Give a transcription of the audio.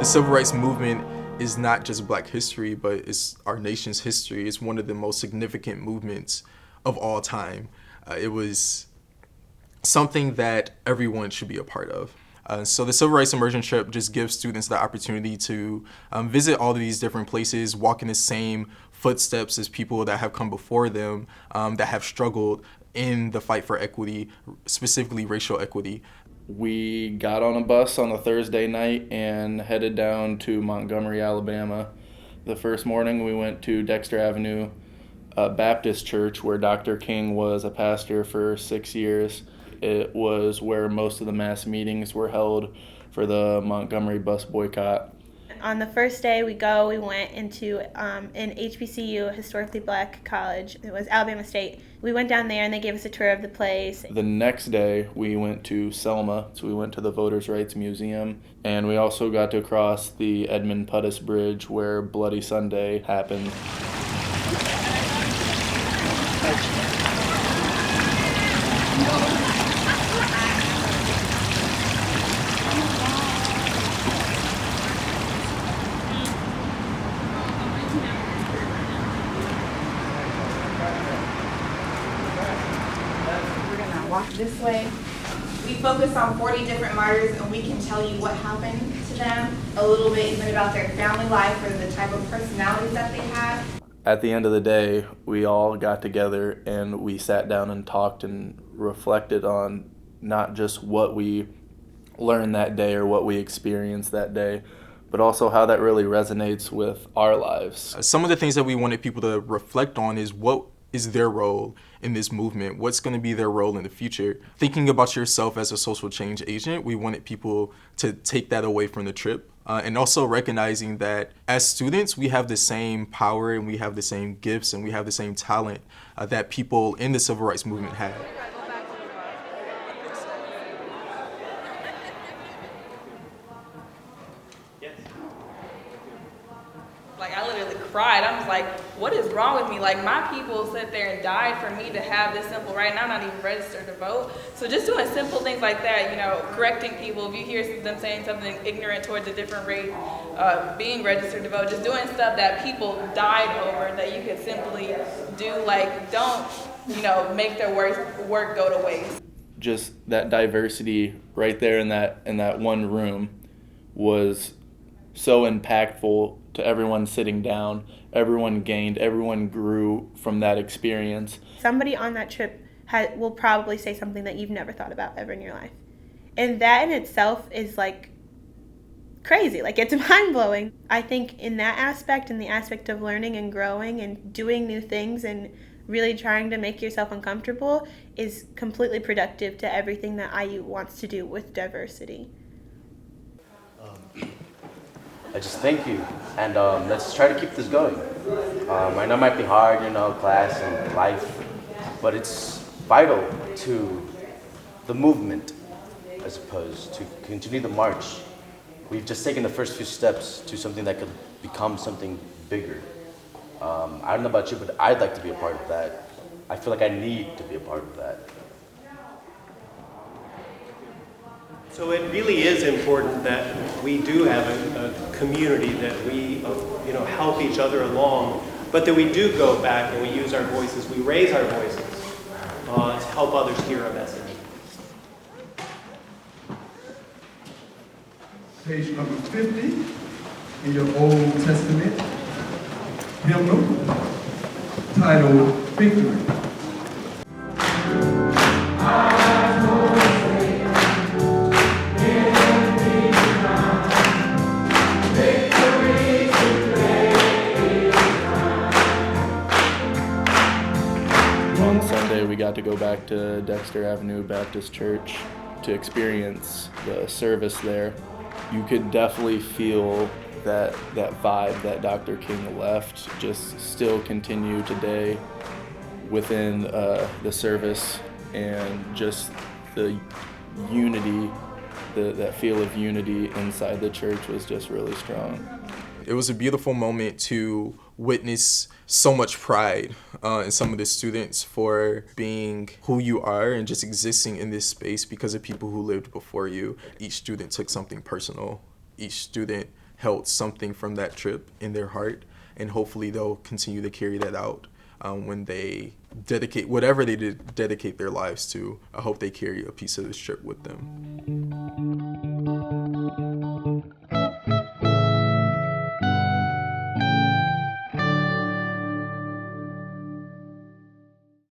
The civil rights movement is not just Black history, but it's our nation's history. It's one of the most significant movements of all time. It was something that everyone should be a part of. So the Civil Rights Immersion Trip just gives students the opportunity to visit all of these different places, walk in the same footsteps as people that have come before them, that have struggled in the fight for equity, specifically racial equity. We got on a bus on a Thursday night and headed down to Montgomery, Alabama. The first morning we went to Dexter Avenue Baptist Church, where Dr. King was a pastor for 6 years. It was where most of the mass meetings were held for the Montgomery bus boycott. On the first day we went into an HBCU, a historically Black college. It was Alabama State. We went down there and they gave us a tour of the place. The next day we went to Selma, so we went to the Civil Rights Museum, and we also got to cross the Edmund Pettus Bridge where Bloody Sunday happened. Walk this way. We focus on 40 different martyrs, and we can tell you what happened to them, a little bit even about their family life or the type of personalities that they had. At the end of the day, we all got together and we sat down and talked and reflected on not just what we learned that day or what we experienced that day, but also how that really resonates with our lives. Some of the things that we wanted people to reflect on is what is their role in this movement? What's going to be their role in the future? Thinking about yourself as a social change agent, we wanted people to take that away from the trip. And also recognizing that as students, we have the same power and we have the same gifts and we have the same talent that people in the civil rights movement had. Like, I literally cried. I was like, what is wrong with me? Like, my people sit there and died for me to have this simple right, and I'm not even registered to vote. So just doing simple things like that, you know, correcting people. If you hear them saying something ignorant towards a different race, being registered to vote, just doing stuff that people died over that you could simply do. Like, don't, you know, make their work go to waste. Just that diversity right there in that one room was so impactful to everyone sitting down. Everyone gained, everyone grew from that experience. Somebody on that trip will probably say something that you've never thought about ever in your life. And that in itself is like crazy, like it's mind-blowing. I think in that aspect, in the aspect of learning and growing and doing new things and really trying to make yourself uncomfortable is completely productive to everything that IU wants to do with diversity. I just thank you, and let's try to keep this going. I know it might be hard, you know, class and life, but it's vital to the movement, I suppose, to continue the march. We've just taken the first few steps to something that could become something bigger. I don't know about you, but I'd like to be a part of that. I feel like I need to be a part of that. So it really is important that we do have a community, that we help each other along, but that we do go back and we use our voices, we raise our voices to help others hear our message. Page number 50 in your Old Testament hymnal titled Victory. On Sunday, we got to go back to Dexter Avenue Baptist Church to experience the service there. You could definitely feel that vibe that Dr. King left just still continue today within the service, and just the unity, that feel of unity inside the church was just really strong. It was a beautiful moment to witness so much pride in some of the students for being who you are and just existing in this space because of people who lived before you. Each student took something personal. Each student held something from that trip in their heart, and hopefully they'll continue to carry that out when they dedicate whatever they dedicate their lives to. I hope they carry a piece of this trip with them.